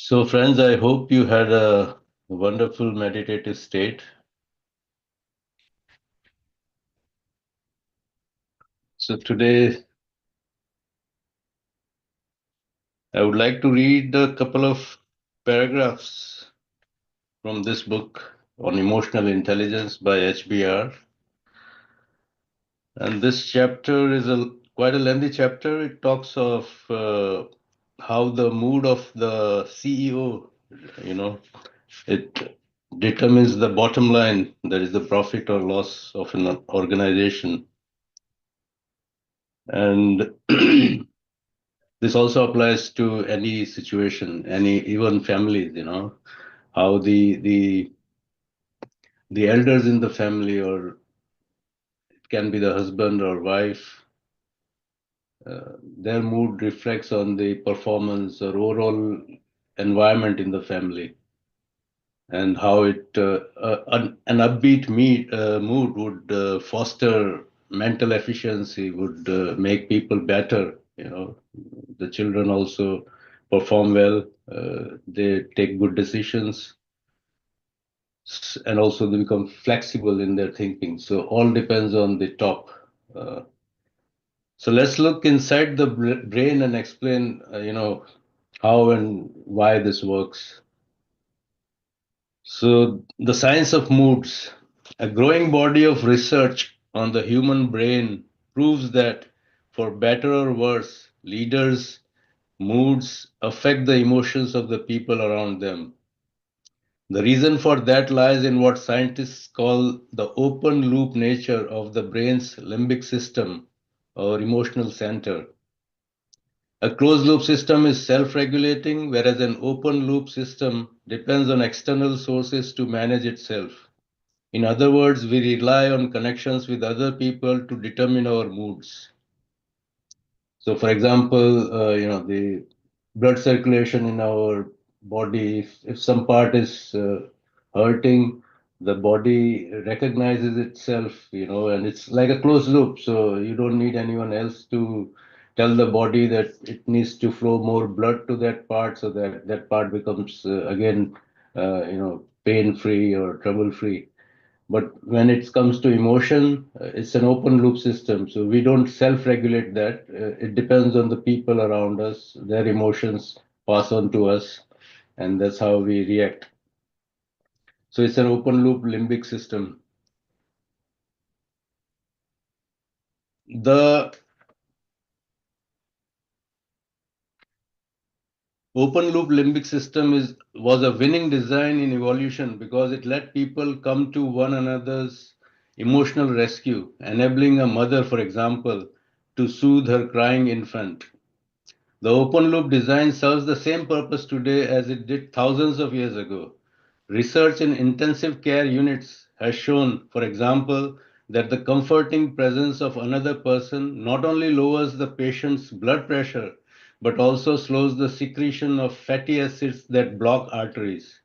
So, friends, I hope you had a wonderful meditative state. So, today I would like to read a couple of paragraphs from this book on emotional intelligence by HBR. And this chapter is quite a lengthy chapter. It talks of how the mood of the CEO, you know, it determines the bottom line, that is the profit or loss of an organization. And this also applies to any situation, any even families, how the elders in the family, or it can be the husband or wife, their mood reflects on the performance or overall environment in the family, and how an upbeat mood would foster mental efficiency, would make people better. The children also perform well, they take good decisions, and also they become flexible in their thinking. So all depends on the top. Uh, so let's look inside the brain and explain, how and why this works. So the science of moods, a growing body of research on the human brain proves that, for better or worse, leaders' moods affect the emotions of the people around them. The reason for that lies in what scientists call the open loop nature of the brain's limbic system, or emotional center. A closed loop system is self regulating, whereas an open loop system depends on external sources to manage itself. In other words, we rely on connections with other people to determine our moods. So, for example, the blood circulation in our body, if some part is hurting, the body recognizes itself, and it's like a closed loop. So you don't need anyone else to tell the body that it needs to flow more blood to that part, so that that part becomes again, pain free or trouble free. But when it comes to emotion, it's an open loop system. So we don't self regulate that. It depends on the people around us, their emotions pass on to us, and that's how we react. So it's an open loop limbic system. The open loop limbic system was a winning design in evolution because it let people come to one another's emotional rescue, enabling a mother, for example, to soothe her crying infant. The open loop design serves the same purpose today as it did thousands of years ago. Research in intensive care units has shown, for example, that the comforting presence of another person not only lowers the patient's blood pressure, but also slows the secretion of fatty acids that block arteries.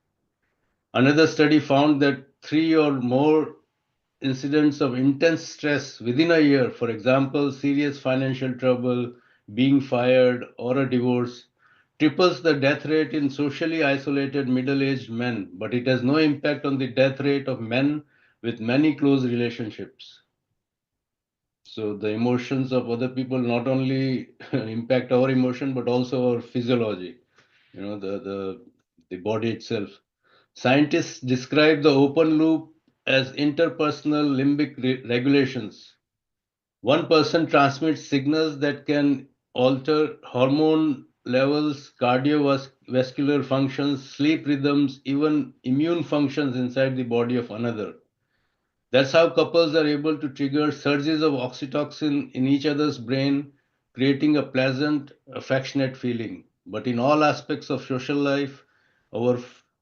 Another study found that three or more incidents of intense stress within a year, for example, serious financial trouble, being fired, or a divorce, triples the death rate in socially isolated middle aged men, but it has no impact on the death rate of men with many close relationships. So the emotions of other people not only impact our emotion, but also our physiology, the body itself. Scientists describe the open loop as interpersonal limbic regulations. One person transmits signals that can alter hormone levels, cardiovascular functions, sleep rhythms, even immune functions inside the body of another. That's how couples are able to trigger surges of oxytocin in each other's brain, creating a pleasant, affectionate feeling. But in all aspects of social life, our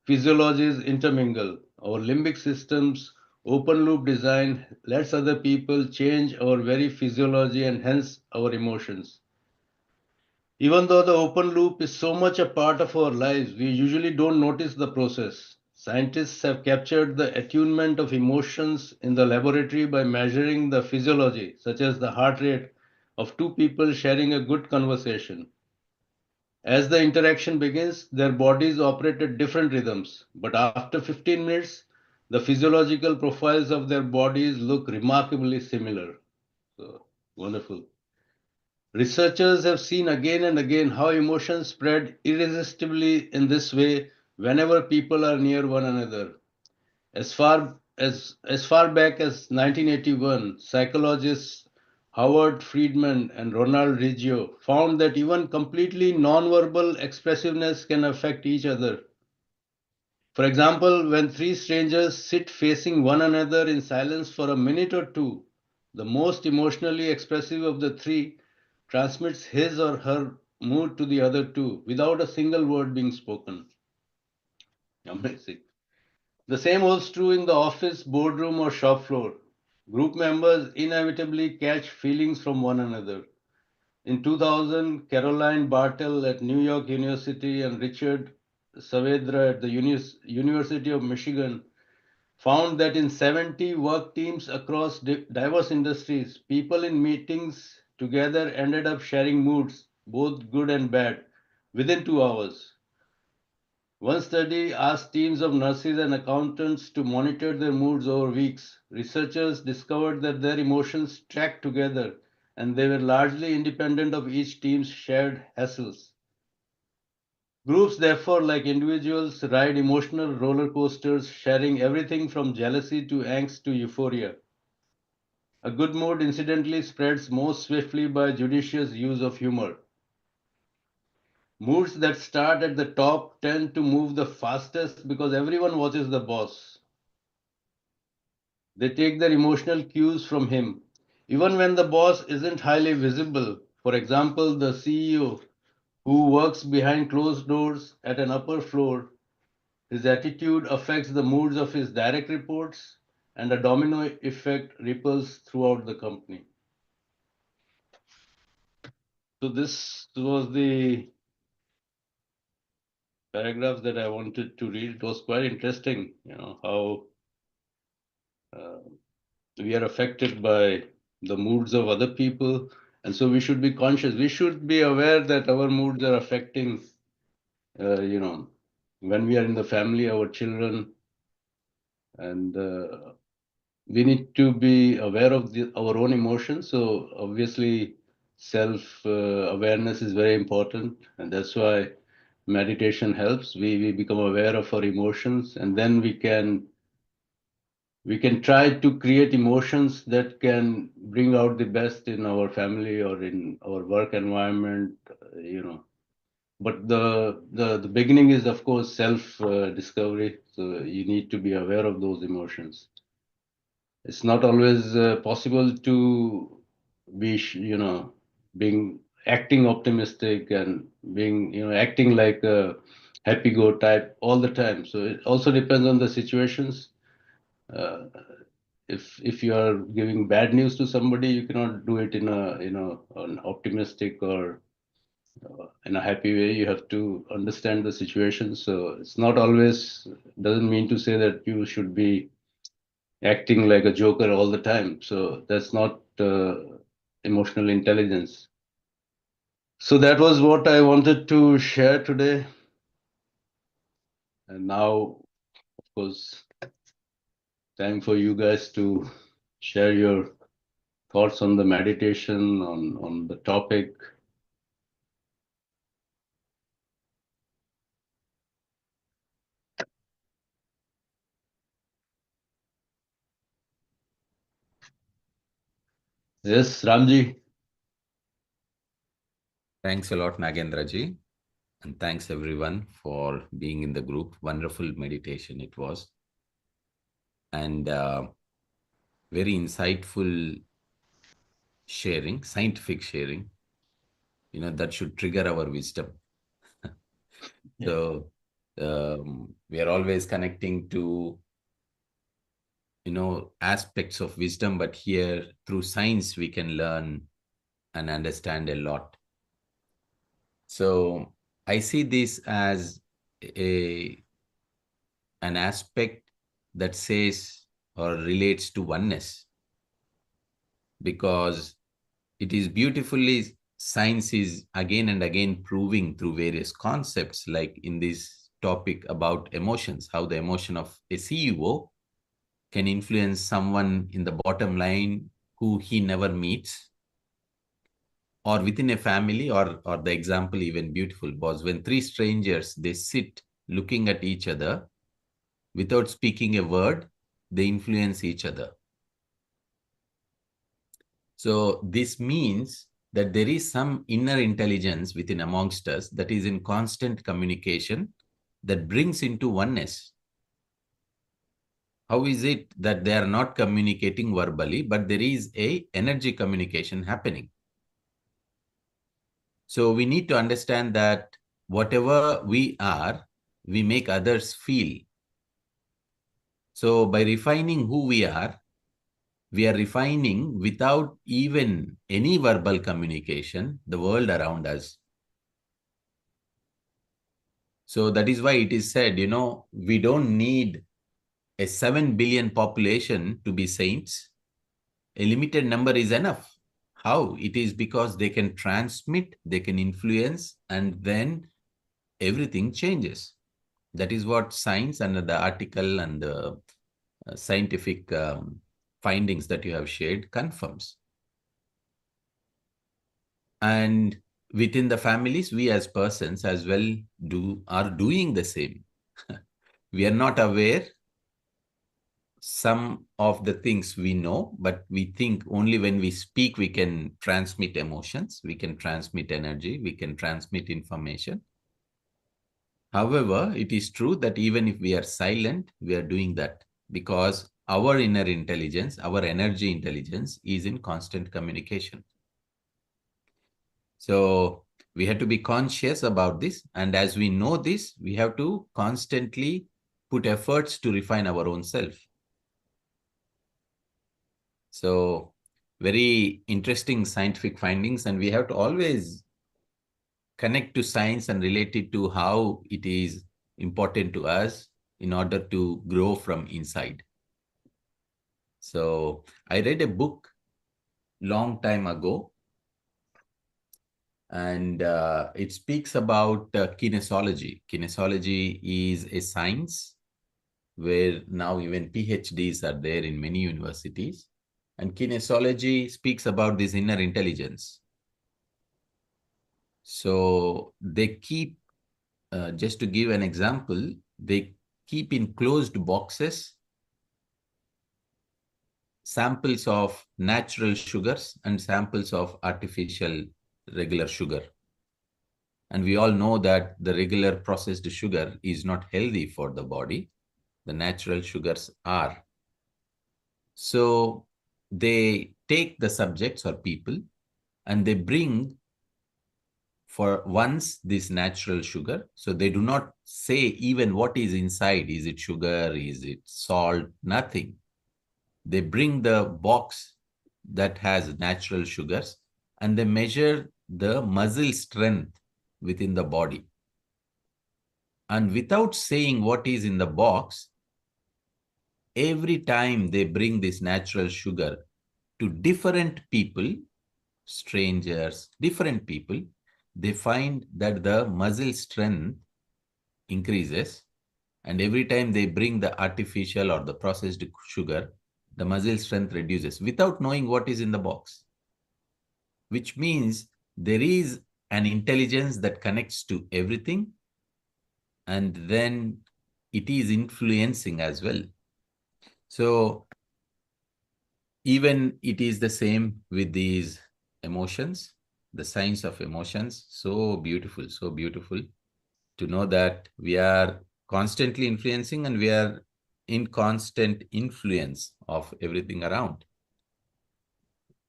physiologies intermingle. Our limbic system's open loop design lets other people change our very physiology and hence our emotions. Even though the open loop is so much a part of our lives, we usually don't notice the process. Scientists have captured the attunement of emotions in the laboratory by measuring the physiology, such as the heart rate of two people sharing a good conversation. As the interaction begins, their bodies operate at different rhythms, but after 15 minutes, the physiological profiles of their bodies look remarkably similar. So, wonderful. Researchers have seen again and again how emotions spread irresistibly in this way whenever people are near one another. As far back as 1981, psychologists Howard Friedman and Ronald Riggio found that even completely nonverbal expressiveness can affect each other. For example, when three strangers sit facing one another in silence for a minute or two, the most emotionally expressive of the three transmits his or her mood to the other two without a single word being spoken. Amazing. The same holds true in the office, boardroom, or shop floor. Group members inevitably catch feelings from one another. In 2000, Caroline Bartel at New York University and Richard Saavedra at the University of Michigan found that in 70 work teams across diverse industries, people in meetings together ended up sharing moods, both good and bad, within 2 hours. One study asked teams of nurses and accountants to monitor their moods over weeks. Researchers discovered that their emotions tracked together and they were largely independent of each team's shared hassles. Groups, therefore, like individuals, ride emotional roller coasters, sharing everything from jealousy to angst to euphoria. A good mood, incidentally, spreads most swiftly by judicious use of humor. Moods that start at the top tend to move the fastest because everyone watches the boss. They take their emotional cues from him. Even when the boss isn't highly visible, for example, the CEO who works behind closed doors at an upper floor, his attitude affects the moods of his direct reports, and a domino effect ripples throughout the company. So, this was the paragraph that I wanted to read. It was quite interesting, how uh, we are affected by the moods of other people, and so we should be conscious. We should be aware that our moods are affecting, you know, when we are in the family, our children, and we need to be aware of our own emotions. So obviously, self awareness is very important, and that's why meditation helps. We become aware of our emotions, and then we can try to create emotions that can bring out the best in our family or in our work environment, but the beginning is of course self discovery, so you need to be aware of those emotions. It's not always possible to be being acting optimistic and being acting like a happy go type all the time, so it also depends on the situations. uh, if you are giving bad news to somebody, you cannot do it in a an optimistic or in a happy way. You have to understand the situation. So it's not always, doesn't mean to say that you should be acting like a joker all the time. So that's not emotional intelligence. So that was what I wanted to share today. And now, of course, time for you guys to share your thoughts on the meditation, on the topic. Yes, Ramji. Thanks a lot, Nagendra ji. And thanks everyone for being in the group. Wonderful meditation it was. And very insightful sharing, scientific sharing, that should trigger our wisdom. Yeah. So we are always connecting to, aspects of wisdom, but here through science, we can learn and understand a lot. So I see this as a an aspect that says or relates to oneness, because it is beautifully science is again and again proving through various concepts, like in this topic about emotions, how the emotion of a CEO can influence someone in the bottom line who he never meets, or within a family, or the example even beautiful was when three strangers, they sit looking at each other without speaking a word, they influence each other. So this means that there is some inner intelligence within amongst us that is in constant communication, that brings into oneness. How is it that they are not communicating verbally, but there is a energy communication happening? So we need to understand that whatever we are, we make others feel. So by refining who we are refining without even any verbal communication the world around us. So that is why it is said, we don't need a 7 billion population to be saints. A limited number is enough. How? It is because they can transmit, they can influence, and then everything changes. That is what science and the article and the scientific findings that you have shared confirms. And within the families, we as persons as well are doing the same. We are not aware some of the things we know, but we think only when we speak we can transmit emotions, we can transmit energy, we can transmit information. However, it is true that even if we are silent, we are doing that because our inner intelligence, our energy intelligence is in constant communication. So we have to be conscious about this. And as we know this, we have to constantly put efforts to refine our own self. So very interesting scientific findings, and we have to always connect to science and relate it to how it is important to us in order to grow from inside. So I read a book long time ago, and it speaks about kinesiology. Kinesiology is a science where now even PhDs are there in many universities. And kinesiology speaks about this inner intelligence. So they keep, just to give an example, they keep in closed boxes samples of natural sugars and samples of artificial regular sugar. And we all know that the regular processed sugar is not healthy for the body. The natural sugars are. So they take the subjects or people and they bring for once this natural sugar. So they do not say even what is inside. Is it sugar? Is it salt? Nothing. They bring the box that has natural sugars and they measure the muscle strength within the body. And without saying what is in the box, every time they bring this natural sugar to different people, strangers, different people, they find that the muscle strength increases. And every time they bring the artificial or the processed sugar, the muscle strength reduces without knowing what is in the box, which means there is an intelligence that connects to everything, and then it is influencing as well. So even it is the same with these emotions, the science of emotions. So beautiful to know that we are constantly influencing and we are in constant influence of everything around.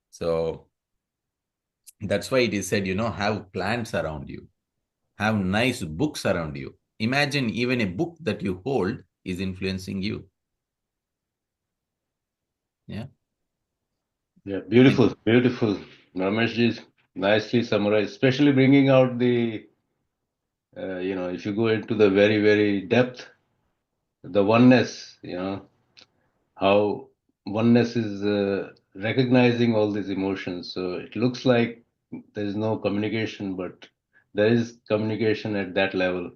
So that's why it is said, have plants around you, have nice books around you. Imagine even a book that you hold is influencing you. Yeah. Yeah, And beautiful, beautiful. Rameshji, nicely summarized, especially bringing out the, if you go into the very, very depth, the oneness, how oneness is recognizing all these emotions. So it looks like there is no communication, but there is communication at that level.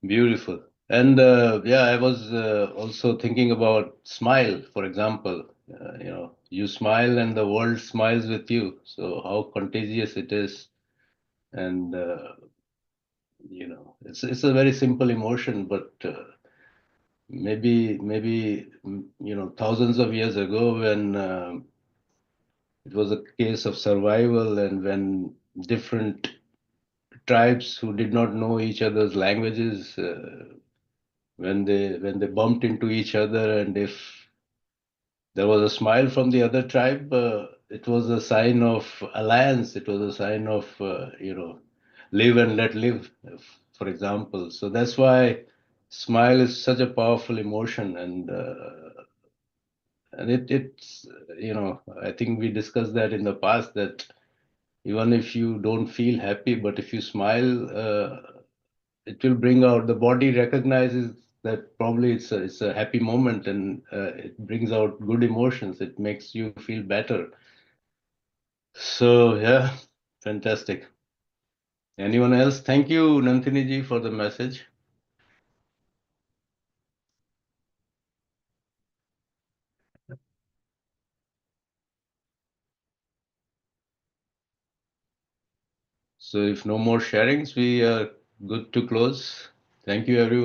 Beautiful. And yeah, I was also thinking about smile, for example. You smile and the world smiles with you. So how contagious it is. And it's a very simple emotion, but maybe thousands of years ago when it was a case of survival, and when different tribes who did not know each other's languages, when they bumped into each other, and if there was a smile from the other tribe, it was a sign of alliance. It was a sign of live and let live, for example. So that's why smile is such a powerful emotion, and it's I think we discussed that in the past, that even if you don't feel happy, but if you smile, it will bring out, the body recognizes that probably it's a happy moment, and it brings out good emotions. It makes you feel better. So yeah, fantastic. Anyone else? Thank you, Nantini ji, for the message. So if no more sharings, we are good to close. Thank you, everyone.